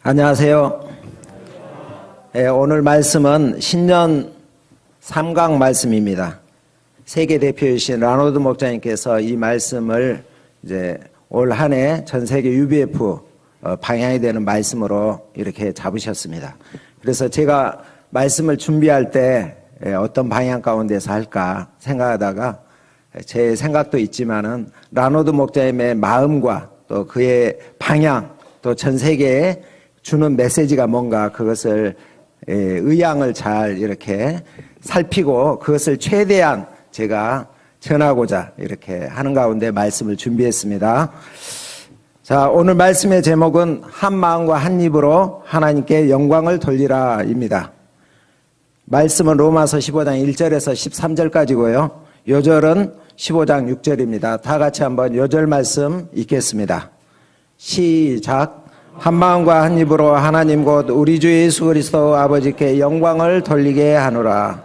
안녕하세요. 오늘 말씀은 신년 3강 말씀입니다. 세계 대표이신 라노드 목사님께서 이 말씀을 이제 올 한 해 전 세계 UBF 방향이 되는 말씀으로 이렇게 잡으셨습니다. 그래서 제가 말씀을 준비할 때 어떤 방향 가운데서 할까 생각하다가 제 생각도 있지만은 라노드 목사님의 마음과 또 그의 방향 또 전 세계에 주는 메시지가 뭔가 그것을 의향을 잘 이렇게 살피고 그것을 최대한 제가 전하고자 이렇게 하는 가운데 말씀을 준비했습니다. 자, 오늘 말씀의 제목은 한 마음과 한 입으로 하나님께 영광을 돌리라입니다. 말씀은 로마서 15장 1절에서 13절까지고요. 요절은 15장 6절입니다. 다 같이 한번 요절 말씀 읽겠습니다. 시작. 한 마음과 한 입으로 하나님 곧 우리 주 예수 그리스도 아버지께 영광을 돌리게 하노라.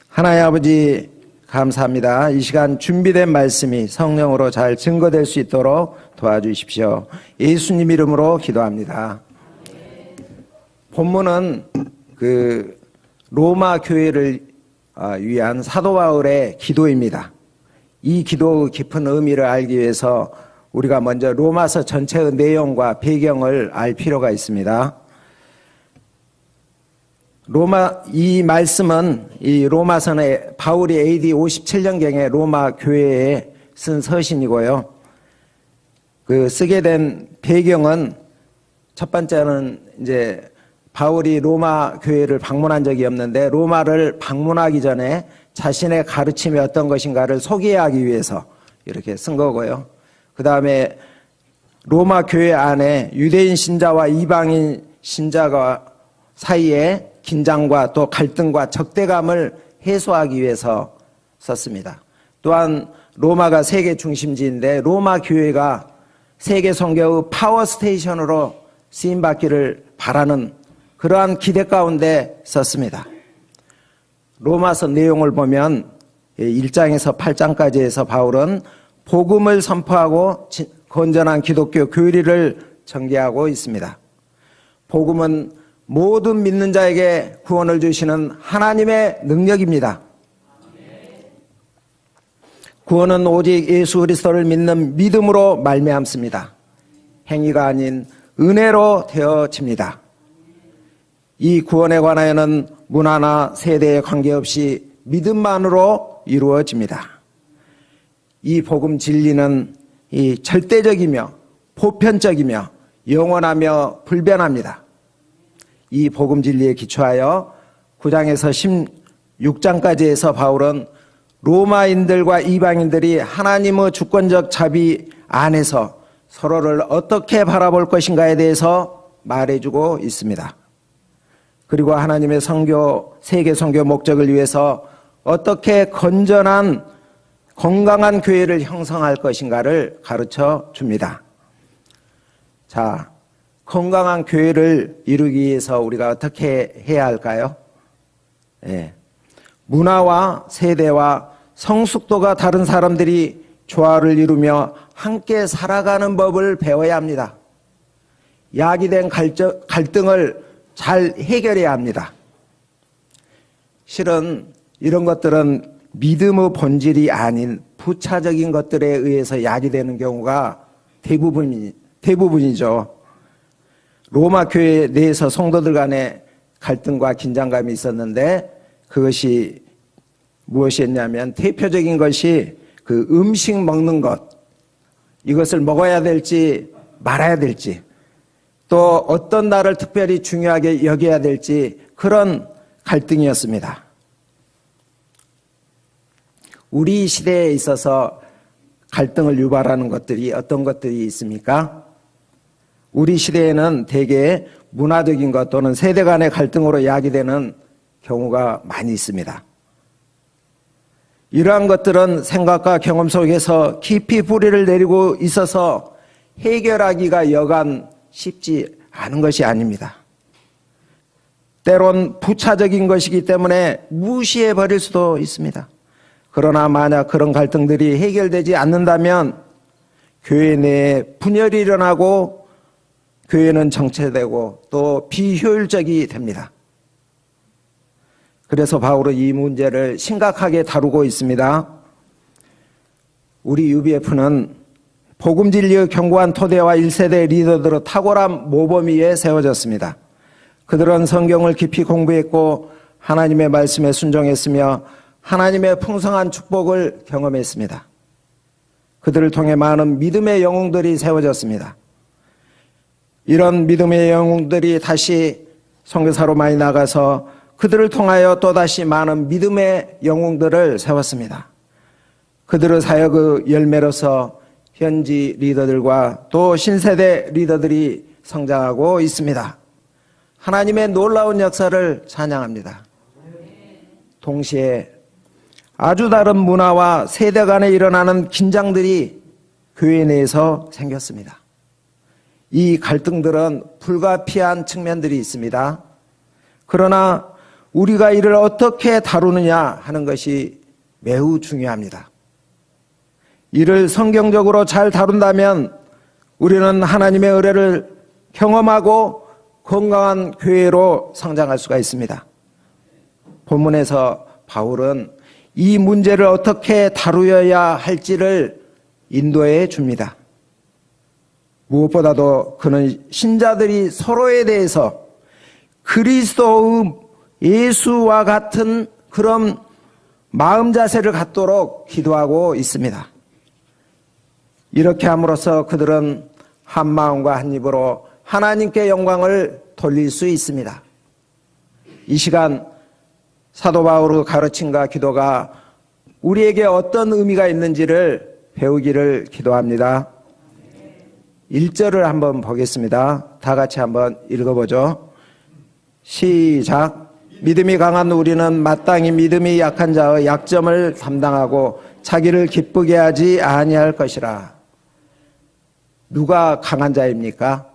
하나님 아버지 감사합니다. 이 시간 준비된 말씀이 성령으로 잘 증거될 수 있도록 도와주십시오. 예수님 이름으로 기도합니다. 본문은 그 로마 교회를 위한 사도 바울의 기도입니다. 이 기도 깊은 의미를 알기 위해서 우리가 먼저 로마서 전체의 내용과 배경을 알 필요가 있습니다. 이 말씀은 이 로마서는 바울이 AD 57년경에 로마 교회에 쓴 서신이고요. 그 쓰게 된 배경은 첫 번째는 이제 바울이 로마 교회를 방문한 적이 없는데 로마를 방문하기 전에 자신의 가르침이 어떤 것인가를 소개하기 위해서 이렇게 쓴 거고요. 그 다음에 로마 교회 안에 유대인 신자와 이방인 신자가 사이에 긴장과 또 갈등과 적대감을 해소하기 위해서 썼습니다. 또한 로마가 세계 중심지인데 로마 교회가 세계 선교의 파워 스테이션으로 쓰임받기를 바라는 그러한 기대 가운데 썼습니다. 로마서 내용을 보면 1장에서 8장까지 해서 바울은 복음을 선포하고 건전한 기독교 교리를 전개하고 있습니다. 복음은 모든 믿는 자에게 구원을 주시는 하나님의 능력입니다. 구원은 오직 예수 그리스도를 믿는 믿음으로 말미암습니다. 행위가 아닌 은혜로 되어집니다. 이 구원에 관하여는 문화나 세대에 관계없이 믿음만으로 이루어집니다. 이 복음 진리는 이 절대적이며 보편적이며 영원하며 불변합니다. 이 복음 진리에 기초하여 9장에서 16장까지 해서 바울은 로마인들과 이방인들이 하나님의 주권적 자비 안에서 서로를 어떻게 바라볼 것인가에 대해서 말해주고 있습니다. 그리고 하나님의 선교, 세계 선교 목적을 위해서 어떻게 건강한 교회를 형성할 것인가를 가르쳐 줍니다. 자, 건강한 교회를 이루기 위해서 우리가 어떻게 해야 할까요? 문화와 세대와 성숙도가 다른 사람들이 조화를 이루며 함께 살아가는 법을 배워야 합니다. 야기된 갈등을 잘 해결해야 합니다. 실은 이런 것들은 믿음의 본질이 아닌 부차적인 것들에 의해서 야기되는 경우가 대부분이죠. 로마 교회 내에서 성도들 간에 갈등과 긴장감이 있었는데 그것이 무엇이었냐면 대표적인 것이 그 음식 먹는 것, 이것을 먹어야 될지 말아야 될지 또 어떤 날을 특별히 중요하게 여겨야 될지 그런 갈등이었습니다. 우리 시대에 있어서 갈등을 유발하는 것들이 어떤 것들이 있습니까? 우리 시대에는 대개 문화적인 것 또는 세대 간의 갈등으로 야기되는 경우가 많이 있습니다. 이러한 것들은 생각과 경험 속에서 깊이 뿌리를 내리고 있어서 해결하기가 여간 쉽지 않은 것이 아닙니다. 때론 부차적인 것이기 때문에 무시해 버릴 수도 있습니다. 그러나 만약 그런 갈등들이 해결되지 않는다면 교회 내에 분열이 일어나고 교회는 정체되고 또 비효율적이 됩니다. 그래서 바울은 이 문제를 심각하게 다루고 있습니다. 우리 UBF는 복음 진리의 견고한 토대와 1세대 리더들의 탁월한 모범 위에 세워졌습니다. 그들은 성경을 깊이 공부했고 하나님의 말씀에 순종했으며 하나님의 풍성한 축복을 경험했습니다. 그들을 통해 많은 믿음의 영웅들이 세워졌습니다. 이런 믿음의 영웅들이 다시 선교사로 많이 나가서 그들을 통하여 또다시 많은 믿음의 영웅들을 세웠습니다. 그들의 사역의 열매로서 현지 리더들과 또 신세대 리더들이 성장하고 있습니다. 하나님의 놀라운 역사를 찬양합니다. 동시에 아주 다른 문화와 세대 간에 일어나는 긴장들이 교회 내에서 생겼습니다. 이 갈등들은 불가피한 측면들이 있습니다. 그러나 우리가 이를 어떻게 다루느냐 하는 것이 매우 중요합니다. 이를 성경적으로 잘 다룬다면 우리는 하나님의 은혜를 경험하고 건강한 교회로 성장할 수가 있습니다. 본문에서 바울은 이 문제를 어떻게 다루어야 할지를 인도해 줍니다. 무엇보다도 그는 신자들이 서로에 대해서 그리스도의 예수와 같은 그런 마음 자세를 갖도록 기도하고 있습니다. 이렇게 함으로써 그들은 한 마음과 한 입으로 하나님께 영광을 돌릴 수 있습니다. 이 시간 사도 바울의 가르침과 기도가 우리에게 어떤 의미가 있는지를 배우기를 기도합니다. 1절을 한번 보겠습니다. 다 같이 한번 읽어보죠. 시작. 믿음이 강한 우리는 마땅히 믿음이 약한 자의 약점을 담당하고 자기를 기쁘게 하지 아니할 것이라. 누가 강한 자입니까?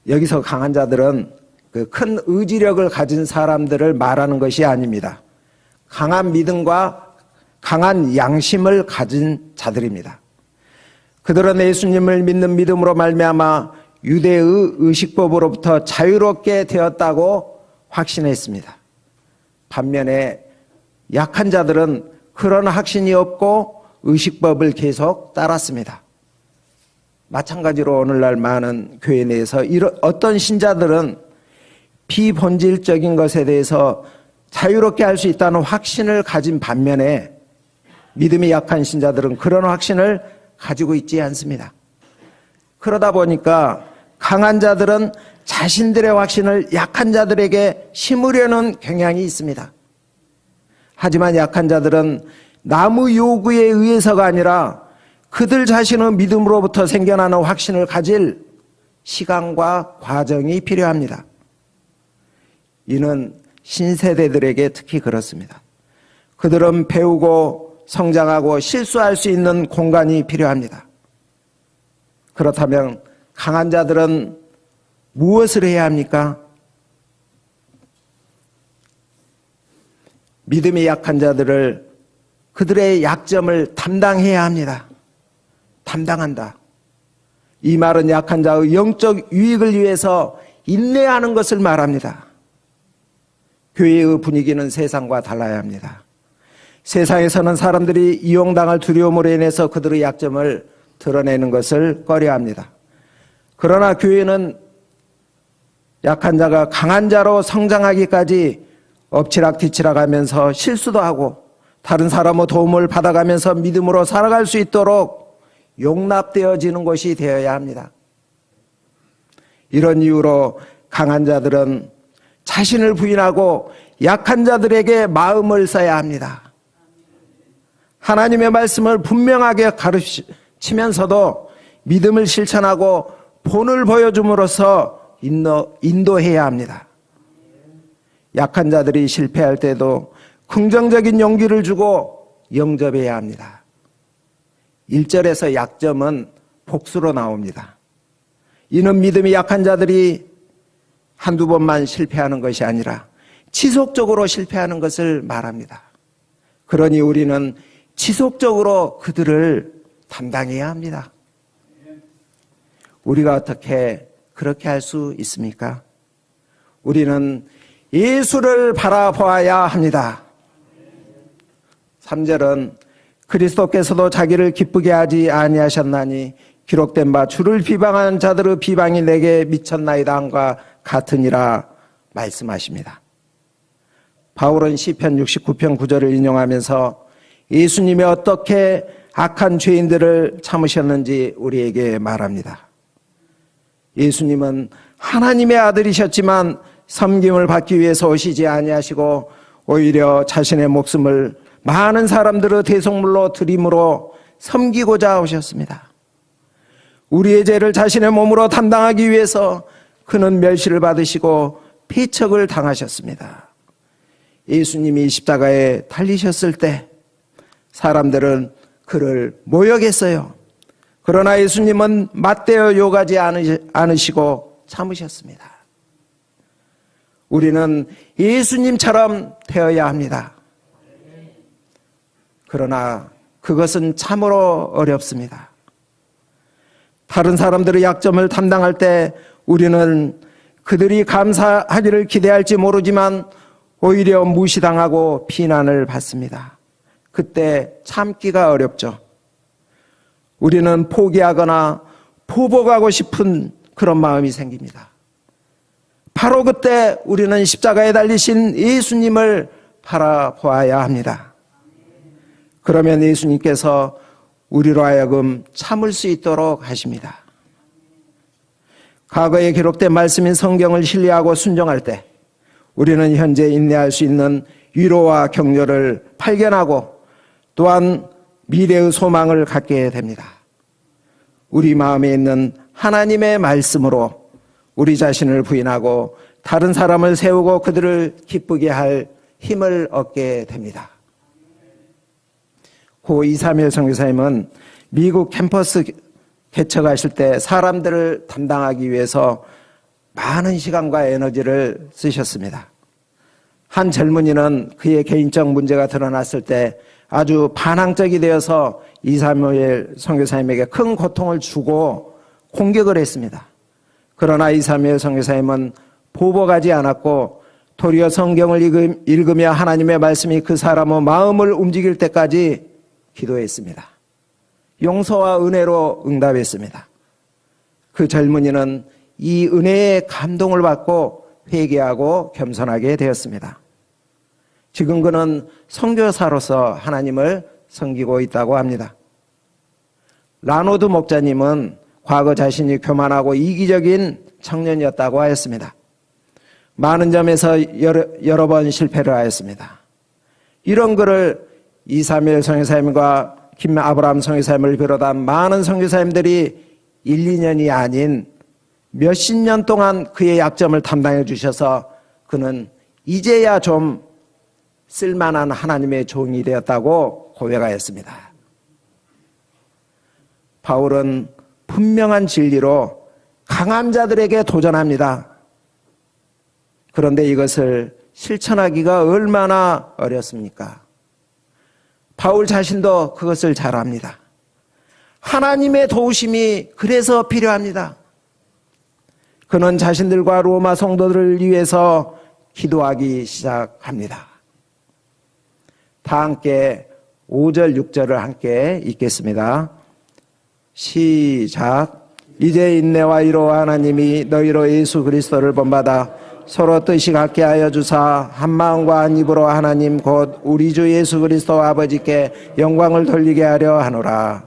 여기서 강한 자들은 그 큰 의지력을 가진 사람들을 말하는 것이 아닙니다. 강한 믿음과 강한 양심을 가진 자들입니다. 그들은 예수님을 믿는 믿음으로 말미암아 유대의 의식법으로부터 자유롭게 되었다고 확신했습니다. 반면에 약한 자들은 그런 확신이 없고 의식법을 계속 따랐습니다. 마찬가지로 오늘날 많은 교회 내에서 어떤 신자들은 비본질적인 것에 대해서 자유롭게 할 수 있다는 확신을 가진 반면에 믿음이 약한 신자들은 그런 확신을 가지고 있지 않습니다. 그러다 보니까 강한 자들은 자신들의 확신을 약한 자들에게 심으려는 경향이 있습니다. 하지만 약한 자들은 남의 요구에 의해서가 아니라 그들 자신의 믿음으로부터 생겨나는 확신을 가질 시간과 과정이 필요합니다. 이는 신세대들에게 특히 그렇습니다. 그들은 배우고 성장하고 실수할 수 있는 공간이 필요합니다. 그렇다면 강한 자들은 무엇을 해야 합니까? 믿음이 약한 자들을 그들의 약점을 담당해야 합니다. 담당한다. 이 말은 약한 자의 영적 유익을 위해서 인내하는 것을 말합니다. 교회의 분위기는 세상과 달라야 합니다. 세상에서는 사람들이 이용당할 두려움으로 인해서 그들의 약점을 드러내는 것을 꺼려합니다. 그러나 교회는 약한 자가 강한 자로 성장하기까지 엎치락뒤치락 하면서 실수도 하고 다른 사람의 도움을 받아가면서 믿음으로 살아갈 수 있도록 용납되어지는 곳이 되어야 합니다. 이런 이유로 강한 자들은 자신을 부인하고 약한 자들에게 마음을 써야 합니다. 하나님의 말씀을 분명하게 가르치면서도 믿음을 실천하고 본을 보여줌으로써 인도해야 합니다. 약한 자들이 실패할 때도 긍정적인 용기를 주고 영접해야 합니다. 1절에서 약점은 복수로 나옵니다. 이는 믿음이 약한 자들이 한두 번만 실패하는 것이 아니라 지속적으로 실패하는 것을 말합니다. 그러니 우리는 지속적으로 그들을 담당해야 합니다. 우리가 어떻게 그렇게 할 수 있습니까? 우리는 예수를 바라보아야 합니다. 3절은 그리스도께서도 자기를 기쁘게 하지 아니하셨나니 기록된 바 주를 비방하는 자들의 비방이 내게 미쳤나이다 함과 같으니라 말씀하십니다. 바울은 시편 69편 9절을 인용하면서 예수님이 어떻게 악한 죄인들을 참으셨는지 우리에게 말합니다. 예수님은 하나님의 아들이셨지만 섬김을 받기 위해서 오시지 아니하시고 오히려 자신의 목숨을 많은 사람들의 대속물로 드림으로 섬기고자 오셨습니다. 우리의 죄를 자신의 몸으로 담당하기 위해서 그는 멸시를 받으시고 피척을 당하셨습니다. 예수님이 십자가에 달리셨을 때 사람들은 그를 모욕했어요. 그러나 예수님은 맞대어 욕하지 않으시고 참으셨습니다. 우리는 예수님처럼 되어야 합니다. 그러나 그것은 참으로 어렵습니다. 다른 사람들의 약점을 담당할 때 우리는 그들이 감사하기를 기대할지 모르지만 오히려 무시당하고 비난을 받습니다. 그때 참기가 어렵죠. 우리는 포기하거나 보복하고 싶은 그런 마음이 생깁니다. 바로 그때 우리는 십자가에 달리신 예수님을 바라보아야 합니다. 그러면 예수님께서 우리로 하여금 참을 수 있도록 하십니다. 과거에 기록된 말씀인 성경을 신뢰하고 순종할 때 우리는 현재 인내할 수 있는 위로와 격려를 발견하고 또한 미래의 소망을 갖게 됩니다. 우리 마음에 있는 하나님의 말씀으로 우리 자신을 부인하고 다른 사람을 세우고 그들을 기쁘게 할 힘을 얻게 됩니다. 고 이사무엘 선교사님은 미국 캠퍼스 개척하실 때 사람들을 담당하기 위해서 많은 시간과 에너지를 쓰셨습니다. 한 젊은이는 그의 개인적 문제가 드러났을 때 아주 반항적이 되어서 이사무엘 선교사님에게 큰 고통을 주고 공격을 했습니다. 그러나 이사무엘 선교사님은 보복하지 않았고 도리어 성경을 읽으며 하나님의 말씀이 그 사람의 마음을 움직일 때까지 기도했습니다. 용서와 은혜로 응답했습니다. 그 젊은이는 이 은혜의 감동을 받고 회개하고 겸손하게 되었습니다. 지금 그는 선교사로서 하나님을 섬기고 있다고 합니다. 라노드 목자님은 과거 자신이 교만하고 이기적인 청년이었다고 하였습니다. 많은 점에서 여러 번 실패를 하였습니다. 이런 글을 이사무엘 선교사님과 김아브라함 선교사님을 비롯한 많은 선교사님들이 1, 2년이 아닌 몇십 년 동안 그의 약점을 담당해 주셔서 그는 이제야 좀 쓸만한 하나님의 종이 되었다고 고백하였습니다. 바울은 분명한 진리로 강한 자들에게 도전합니다. 그런데 이것을 실천하기가 얼마나 어렵습니까? 바울 자신도 그것을 잘 압니다. 하나님의 도우심이 그래서 필요합니다. 그는 자신들과 로마 성도들을 위해서 기도하기 시작합니다. 다 함께 5절, 6절을 함께 읽겠습니다. 시작. 이제 인내와 위로 하나님이 너희로 예수 그리스도를 본받아 서로 뜻이 같게 하여 주사 한 마음과 한 입으로 하나님 곧 우리 주 예수 그리스도 아버지께 영광을 돌리게 하려 하노라.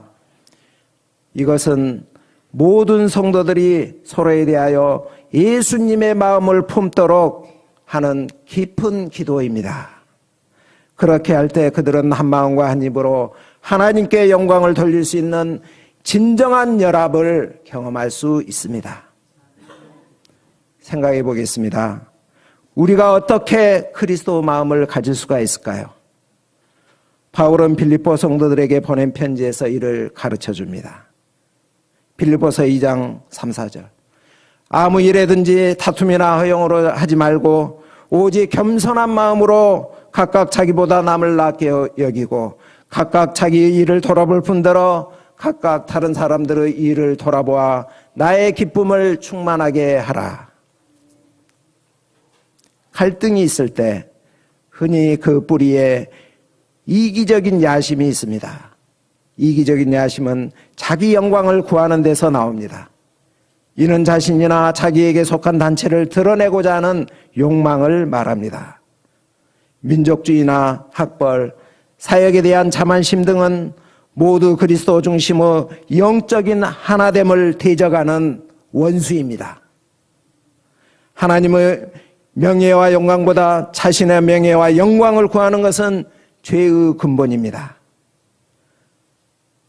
이것은 모든 성도들이 서로에 대하여 예수님의 마음을 품도록 하는 깊은 기도입니다. 그렇게 할 때 그들은 한 마음과 한 입으로 하나님께 영광을 돌릴 수 있는 진정한 연합을 경험할 수 있습니다. 생각해 보겠습니다. 우리가 어떻게 그리스도 마음을 가질 수가 있을까요? 바울은 빌립보 성도들에게 보낸 편지에서 이를 가르쳐 줍니다. 빌립보서 2장 3, 4절. 아무 일에든지 다툼이나 허용으로 하지 말고 오직 겸손한 마음으로 각각 자기보다 남을 낫게 여기고 각각 자기 일을 돌아볼 뿐더러 각각 다른 사람들의 일을 돌아보아 나의 기쁨을 충만하게 하라. 갈등이 있을 때 흔히 그 뿌리에 이기적인 야심이 있습니다. 이기적인 야심은 자기 영광을 구하는 데서 나옵니다. 이는 자신이나 자기에게 속한 단체를 드러내고자 하는 욕망을 말합니다. 민족주의나 학벌, 사역에 대한 자만심 등은 모두 그리스도 중심의 영적인 하나됨을 대적하는 원수입니다. 하나님의 명예와 영광보다 자신의 명예와 영광을 구하는 것은 죄의 근본입니다.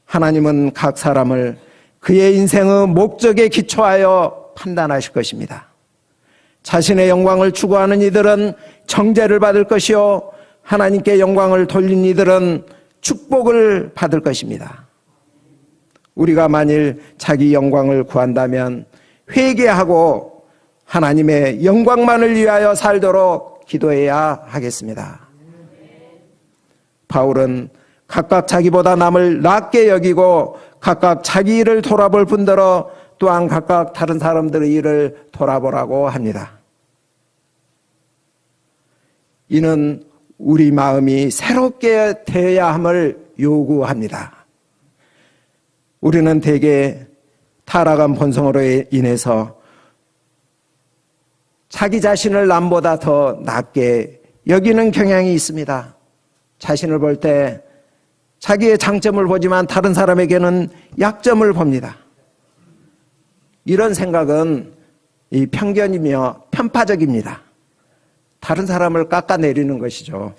하나님은 각 사람을 그의 인생의 목적에 기초하여 판단하실 것입니다. 자신의 영광을 추구하는 이들은 정죄를 받을 것이요, 하나님께 영광을 돌린 이들은 축복을 받을 것입니다. 우리가 만일 자기 영광을 구한다면 회개하고 하나님의 영광만을 위하여 살도록 기도해야 하겠습니다. 바울은 각각 자기보다 남을 낮게 여기고 각각 자기 일을 돌아볼 뿐더러 또한 각각 다른 사람들의 일을 돌아보라고 합니다. 이는 우리 마음이 새롭게 되어야 함을 요구합니다. 우리는 대개 타락한 본성으로 인해서 자기 자신을 남보다 더 낮게 여기는 경향이 있습니다. 자신을 볼 때 자기의 장점을 보지만 다른 사람에게는 약점을 봅니다. 이런 생각은 이 편견이며 편파적입니다. 다른 사람을 깎아내리는 것이죠.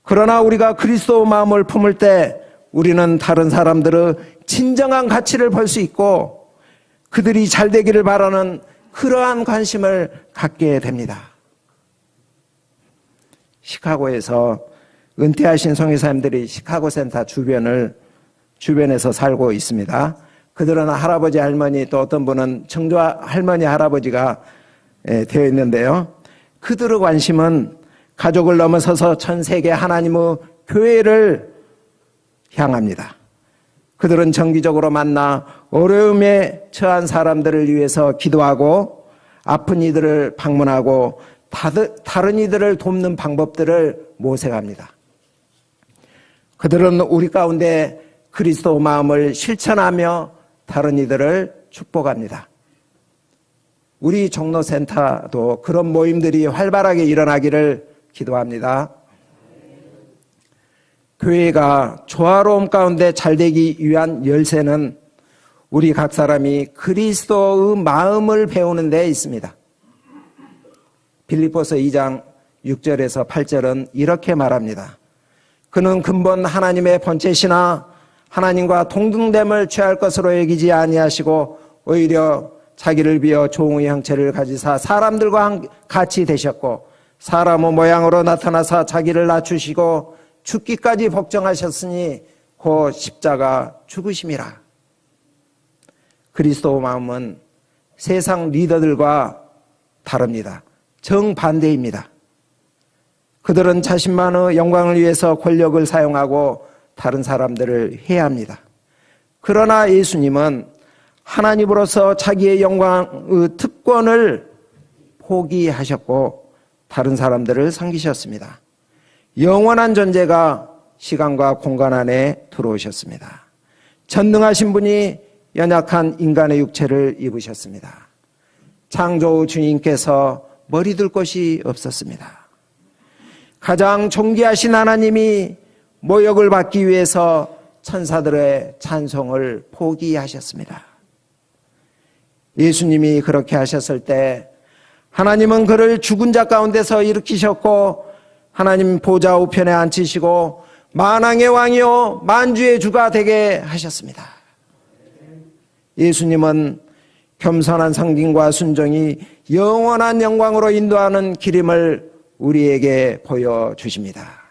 그러나 우리가 그리스도 마음을 품을 때 우리는 다른 사람들의 진정한 가치를 볼 수 있고 그들이 잘 되기를 바라는 그러한 관심을 갖게 됩니다. 시카고에서 은퇴하신 선교사님들이 시카고 센터 주변에서 살고 있습니다. 그들은 할아버지, 할머니, 또 어떤 분은 청조 할머니, 할아버지가 되어 있는데요. 그들의 관심은 가족을 넘어서서 전 세계 하나님의 교회를 향합니다. 그들은 정기적으로 만나 어려움에 처한 사람들을 위해서 기도하고 아픈 이들을 방문하고 다른 이들을 돕는 방법들을 모색합니다. 그들은 우리 가운데 그리스도 마음을 실천하며 다른 이들을 축복합니다. 우리 종로센터도 그런 모임들이 활발하게 일어나기를 기도합니다. 교회가 조화로움 가운데 잘되기 위한 열쇠는 우리 각 사람이 그리스도의 마음을 배우는 데 있습니다. 빌립보서 2장 6절에서 8절은 이렇게 말합니다. 그는 근본 하나님의 본체시나 하나님과 동등됨을 취할 것으로 여기지 아니하시고 오히려 자기를 비어 종의 형체를 가지사 사람들과 같이 되셨고 사람의 모양으로 나타나사 자기를 낮추시고 죽기까지 복종하셨으니 곧 십자가 죽으심이라. 그리스도 마음은 세상 리더들과 다릅니다. 정반대입니다. 그들은 자신만의 영광을 위해서 권력을 사용하고 다른 사람들을 해합니다. 그러나 예수님은 하나님으로서 자기의 영광의 특권을 포기하셨고 다른 사람들을 섬기셨습니다. 영원한 존재가 시간과 공간 안에 들어오셨습니다. 전능하신 분이 연약한 인간의 육체를 입으셨습니다. 창조 주인께서 머리 둘 곳이 없었습니다. 가장 존귀하신 하나님이 모욕을 받기 위해서 천사들의 찬송을 포기하셨습니다. 예수님이 그렇게 하셨을 때 하나님은 그를 죽은 자 가운데서 일으키셨고 하나님 보좌 우편에 앉히시고 만왕의 왕이요 만주의 주가 되게 하셨습니다. 예수님은 겸손한 성김과 순종이 영원한 영광으로 인도하는 길임을 우리에게 보여주십니다.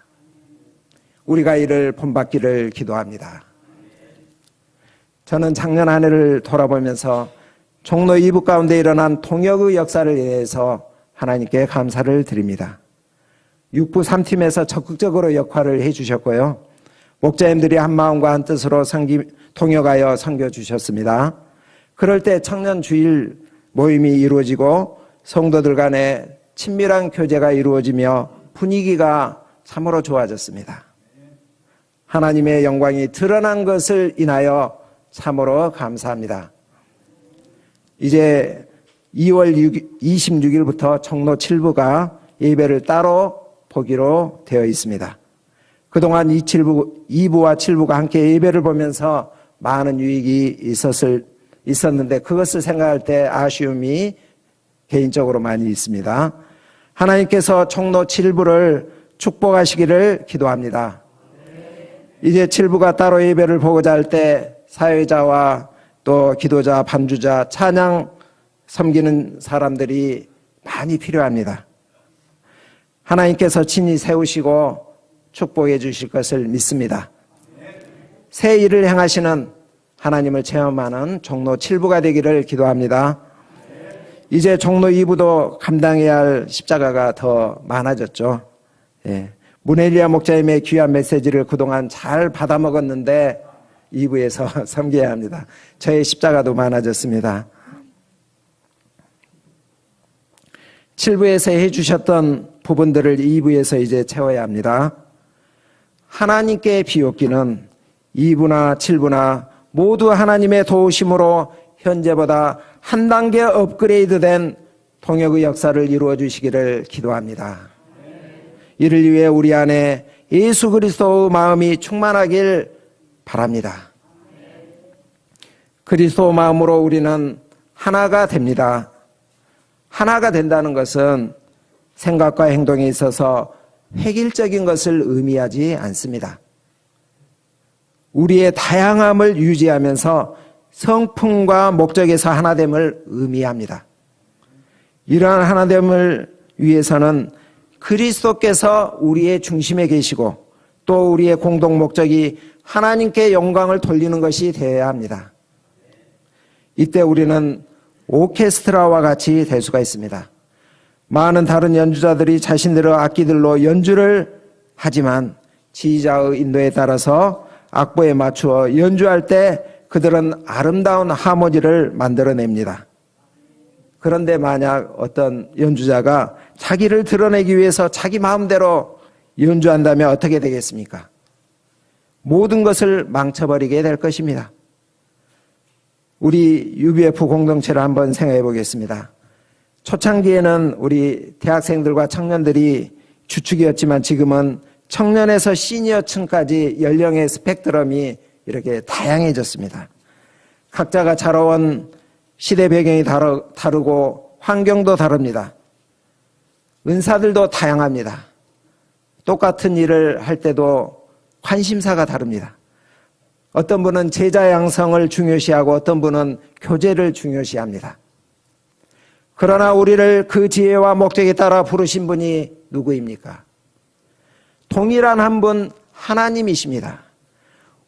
우리가 이를 본받기를 기도합니다. 저는 작년 한 해를 돌아보면서 종로 2부 가운데 일어난 통역의 역사를 위해서 하나님께 감사를 드립니다. 6부 3팀에서 적극적으로 역할을 해주셨고요. 목자님들이 한 마음과 한 뜻으로 통역하여 섬겨주셨습니다. 그럴 때 청년 주일 모임이 이루어지고 성도들 간에 친밀한 교제가 이루어지며 분위기가 참으로 좋아졌습니다. 하나님의 영광이 드러난 것을 인하여 참으로 감사합니다. 이제 2월 26일부터 청로 7부가 예배를 따로 보기로 되어 있습니다. 그동안 2부와 7부가 함께 예배를 보면서 많은 유익이 있었는데 그것을 생각할 때 아쉬움이 개인적으로 많이 있습니다. 하나님께서 청로 7부를 축복하시기를 기도합니다. 이제 7부가 따로 예배를 보고자 할 때 사회자와 또 기도자, 반주자, 찬양 섬기는 사람들이 많이 필요합니다. 하나님께서 친히 세우시고 축복해 주실 것을 믿습니다. 새 일을 행하시는 하나님을 체험하는 종로 7부가 되기를 기도합니다. 이제 종로 2부도 감당해야 할 십자가가 더 많아졌죠. 문엘리아 목자님의 귀한 메시지를 그동안 잘 받아먹었는데 2부에서 섬겨야 합니다. 저의 십자가도 많아졌습니다. 7부에서 해주셨던 부분들을 2부에서 이제 채워야 합니다. 하나님께 비웃기는 2부나 7부나 모두 하나님의 도우심으로 현재보다 한 단계 업그레이드된 통역의 역사를 이루어 주시기를 기도합니다. 이를 위해 우리 안에 예수 그리스도의 마음이 충만하길 바랍니다. 그리스도 마음으로 우리는 하나가 됩니다. 하나가 된다는 것은 생각과 행동에 있어서 획일적인 것을 의미하지 않습니다. 우리의 다양함을 유지하면서 성품과 목적에서 하나됨을 의미합니다. 이러한 하나됨을 위해서는 그리스도께서 우리의 중심에 계시고 또 우리의 공동 목적이 하나님께 영광을 돌리는 것이 되어야 합니다. 이때 우리는 오케스트라와 같이 될 수가 있습니다. 많은 다른 연주자들이 자신들의 악기들로 연주를 하지만 지휘자의 인도에 따라서 악보에 맞추어 연주할 때 그들은 아름다운 하모니를 만들어냅니다. 그런데 만약 어떤 연주자가 자기를 드러내기 위해서 자기 마음대로 연주한다면 어떻게 되겠습니까? 모든 것을 망쳐버리게 될 것입니다. 우리 UBF 공동체를 한번 생각해 보겠습니다. 초창기에는 우리 대학생들과 청년들이 주축이었지만 지금은 청년에서 시니어층까지 연령의 스펙트럼이 이렇게 다양해졌습니다. 각자가 자라온 시대 배경이 다르고 환경도 다릅니다. 은사들도 다양합니다. 똑같은 일을 할 때도 관심사가 다릅니다. 어떤 분은 제자 양성을 중요시하고 어떤 분은 교제를 중요시합니다. 그러나 우리를 그 지혜와 목적에 따라 부르신 분이 누구입니까? 동일한 한 분 하나님이십니다.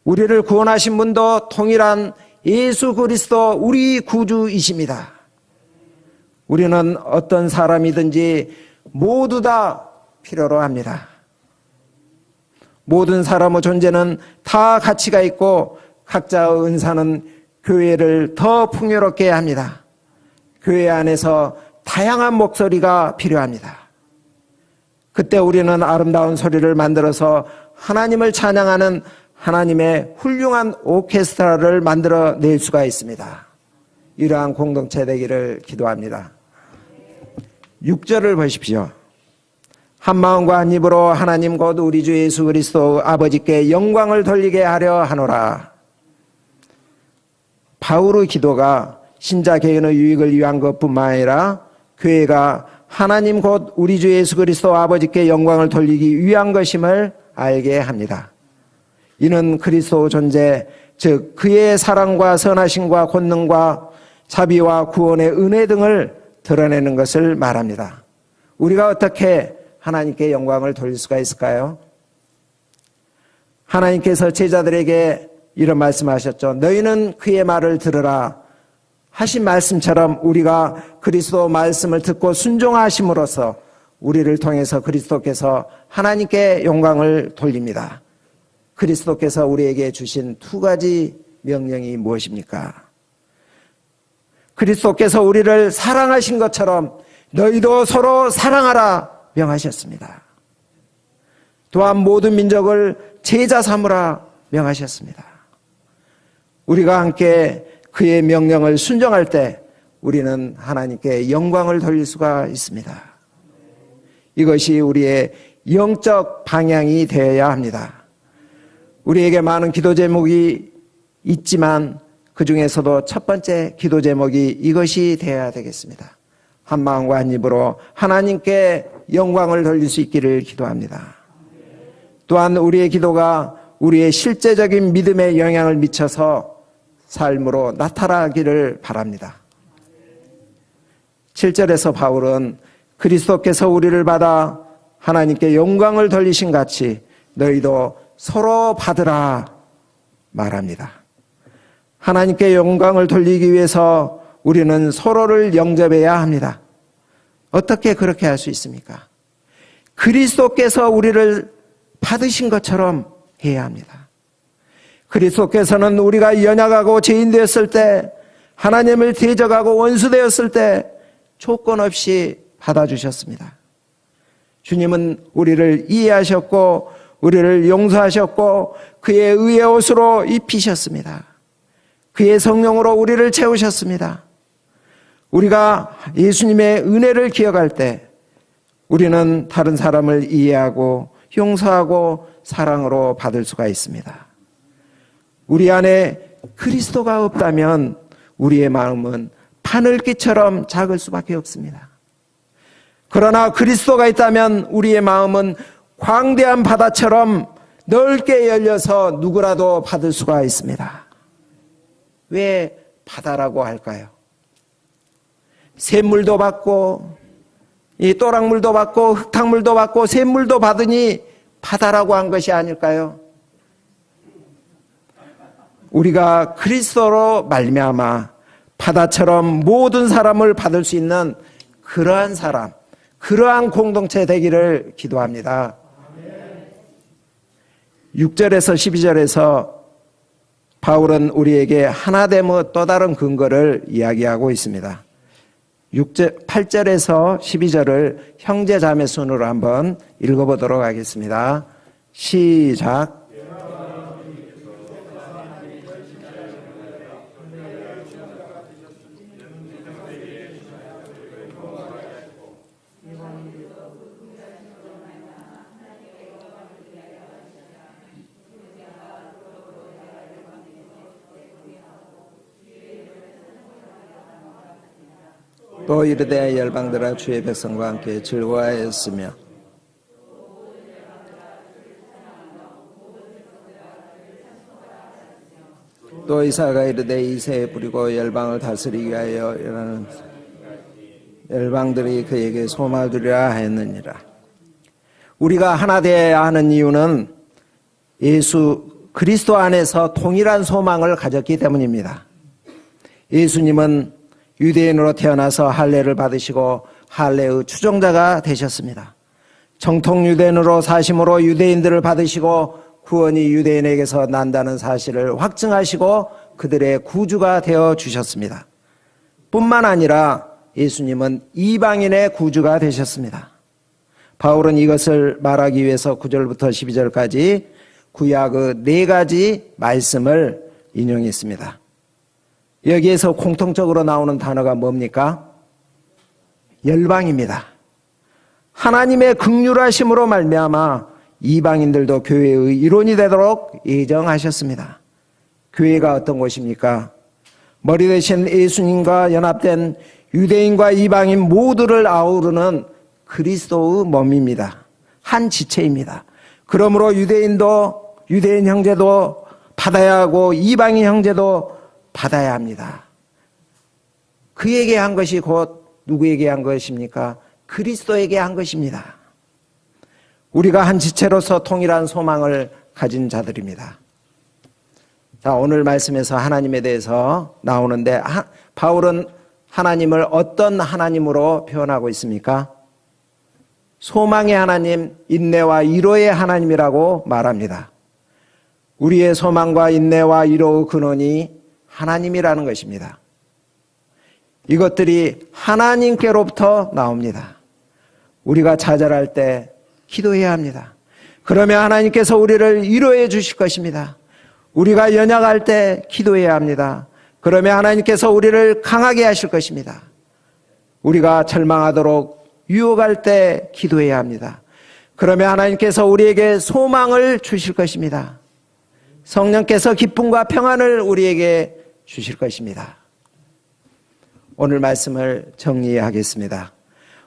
우리를 구원하신 분도 동일한 예수 그리스도 우리 구주이십니다. 우리는 어떤 사람이든지 모두 다 필요로 합니다. 모든 사람의 존재는 다 가치가 있고 각자의 은사는 교회를 더 풍요롭게 합니다. 교회 안에서 다양한 목소리가 필요합니다. 그때 우리는 아름다운 소리를 만들어서 하나님을 찬양하는 하나님의 훌륭한 오케스트라를 만들어낼 수가 있습니다. 이러한 공동체 되기를 기도합니다. 6절을 보십시오. 한 마음과 한 입으로 하나님 곧 우리 주 예수 그리스도 아버지께 영광을 돌리게 하려 하노라. 바울의 기도가 신자 개인의 유익을 위한 것뿐만 아니라 교회가 하나님 곧 우리 주 예수 그리스도 아버지께 영광을 돌리기 위한 것임을 알게 합니다. 이는 그리스도 존재, 즉 그의 사랑과 선하심과 권능과 자비와 구원의 은혜 등을 드러내는 것을 말합니다. 우리가 어떻게 하나님께 영광을 돌릴 수가 있을까요? 하나님께서 제자들에게 이런 말씀하셨죠. 너희는 그의 말을 들으라 하신 말씀처럼 우리가 그리스도 말씀을 듣고 순종하심으로써 우리를 통해서 그리스도께서 하나님께 영광을 돌립니다. 그리스도께서 우리에게 주신 두 가지 명령이 무엇입니까? 그리스도께서 우리를 사랑하신 것처럼 너희도 서로 사랑하라 명하셨습니다. 또한 모든 민족을 제자 삼으라 명하셨습니다. 우리가 함께 그의 명령을 순종할 때 우리는 하나님께 영광을 돌릴 수가 있습니다. 이것이 우리의 영적 방향이 되어야 합니다. 우리에게 많은 기도 제목이 있지만 그 중에서도 첫 번째 기도 제목이 이것이 되어야 되겠습니다. 한 마음과 한 입으로 하나님께 영광을 돌릴 수 있기를 기도합니다. 또한 우리의 기도가 우리의 실제적인 믿음에 영향을 미쳐서 삶으로 나타나기를 바랍니다. 7절에서 바울은 그리스도께서 우리를 받아 하나님께 영광을 돌리신 같이 너희도 서로 받으라 말합니다. 하나님께 영광을 돌리기 위해서 우리는 서로를 영접해야 합니다. 어떻게 그렇게 할 수 있습니까? 그리스도께서 우리를 받으신 것처럼 해야 합니다. 그리스도께서는 우리가 연약하고 죄인 되었을 때, 하나님을 대적하고 원수 되었을 때 조건 없이 받아주셨습니다. 주님은 우리를 이해하셨고 우리를 용서하셨고 그의 의의 옷으로 입히셨습니다. 그의 성령으로 우리를 채우셨습니다. 우리가 예수님의 은혜를 기억할 때 우리는 다른 사람을 이해하고 용서하고 사랑으로 받을 수가 있습니다. 우리 안에 그리스도가 없다면 우리의 마음은 하늘길처럼 작을 수밖에 없습니다. 그러나 그리스도가 있다면 우리의 마음은 광대한 바다처럼 넓게 열려서 누구라도 받을 수가 있습니다. 왜 바다라고 할까요? 샘물도 받고 이 또랑물도 받고 흙탕물도 받고 샘물도 받으니 바다라고 한 것이 아닐까요? 우리가 그리스도로 말미암아 바다처럼 모든 사람을 받을 수 있는 그러한 사람, 그러한 공동체 되기를 기도합니다. 6절에서 12절에서 바울은 우리에게 하나됨의 또 다른 근거를 이야기하고 있습니다. 8절에서 12절을 형제 자매 순으로 한번 읽어보도록 하겠습니다. 시작. 또 이르되 열방들아 주의 백성과 함께 즐거워하였으며 또 이사가 이르되 이새에 뿌리고 열방을 다스리기 위하여 일하는 열방들이 그에게 소망을 두리라 하였느니라. 우리가 하나 되어야 하는 이유는 예수 그리스도 안에서 동일한 소망을 가졌기 때문입니다. 예수님은 유대인으로 태어나서 할례를 받으시고 할례의 추종자가 되셨습니다. 정통 유대인으로 사심으로 유대인들을 받으시고 구원이 유대인에게서 난다는 사실을 확증하시고 그들의 구주가 되어 주셨습니다. 뿐만 아니라 예수님은 이방인의 구주가 되셨습니다. 바울은 이것을 말하기 위해서 9절부터 12절까지 구약의 4가지 말씀을 인용했습니다. 여기에서 공통적으로 나오는 단어가 뭡니까? 열방입니다. 하나님의 긍휼하심으로 말미암아 이방인들도 교회의 일원이 되도록 예정하셨습니다. 교회가 어떤 곳입니까? 머리 대신 예수님과 연합된 유대인과 이방인 모두를 아우르는 그리스도의 몸입니다. 한 지체입니다. 그러므로 유대인 형제도 받아야 하고 이방인 형제도 받아야 합니다. 그에게 한 것이 곧 누구에게 한 것입니까? 그리스도에게 한 것입니다. 우리가 한 지체로서 동일한 소망을 가진 자들입니다. 자, 오늘 말씀에서 하나님에 대해서 나오는데 바울은 하나님을 어떤 하나님으로 표현하고 있습니까? 소망의 하나님, 인내와 위로의 하나님이라고 말합니다. 우리의 소망과 인내와 위로의 근원이 하나님이라는 것입니다. 이것들이 하나님께로부터 나옵니다. 우리가 좌절할 때 기도해야 합니다. 그러면 하나님께서 우리를 위로해 주실 것입니다. 우리가 연약할 때 기도해야 합니다. 그러면 하나님께서 우리를 강하게 하실 것입니다. 우리가 절망하도록 유혹할 때 기도해야 합니다. 그러면 하나님께서 우리에게 소망을 주실 것입니다. 성령께서 기쁨과 평안을 우리에게 주실 것입니다. 오늘 말씀을 정리하겠습니다.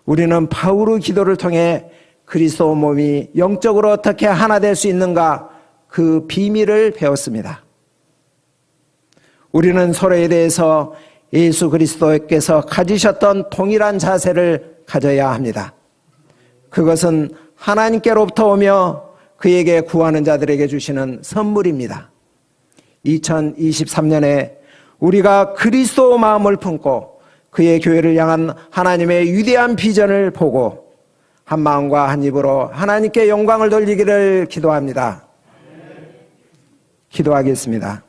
우리는 바울의 기도를 통해 그리스도 몸이 영적으로 어떻게 하나 될 수 있는가 그 비밀을 배웠습니다. 우리는 서로에 대해서 예수 그리스도께서 가지셨던 동일한 자세를 가져야 합니다. 그것은 하나님께로부터 오며 그에게 구하는 자들에게 주시는 선물입니다. 2023년에 우리가 그리스도 마음을 품고 그의 교회를 향한 하나님의 위대한 비전을 보고 한 마음과 한 입으로 하나님께 영광을 돌리기를 기도합니다. 기도하겠습니다.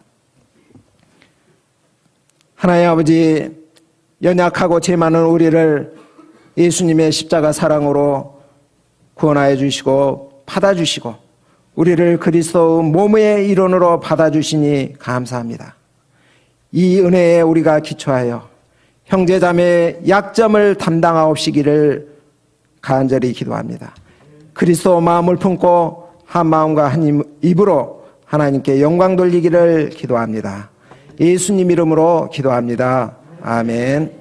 하나님 아버지, 연약하고 죄 많은 우리를 예수님의 십자가 사랑으로 구원하여 주시고 받아주시고 우리를 그리스도 몸의 일원으로 받아주시니 감사합니다. 이 은혜에 우리가 기초하여 형제자매의 약점을 담당하옵시기를 간절히 기도합니다. 그리스도 마음을 품고 한 마음과 한 입으로 하나님께 영광 돌리기를 기도합니다. 예수님 이름으로 기도합니다. 아멘.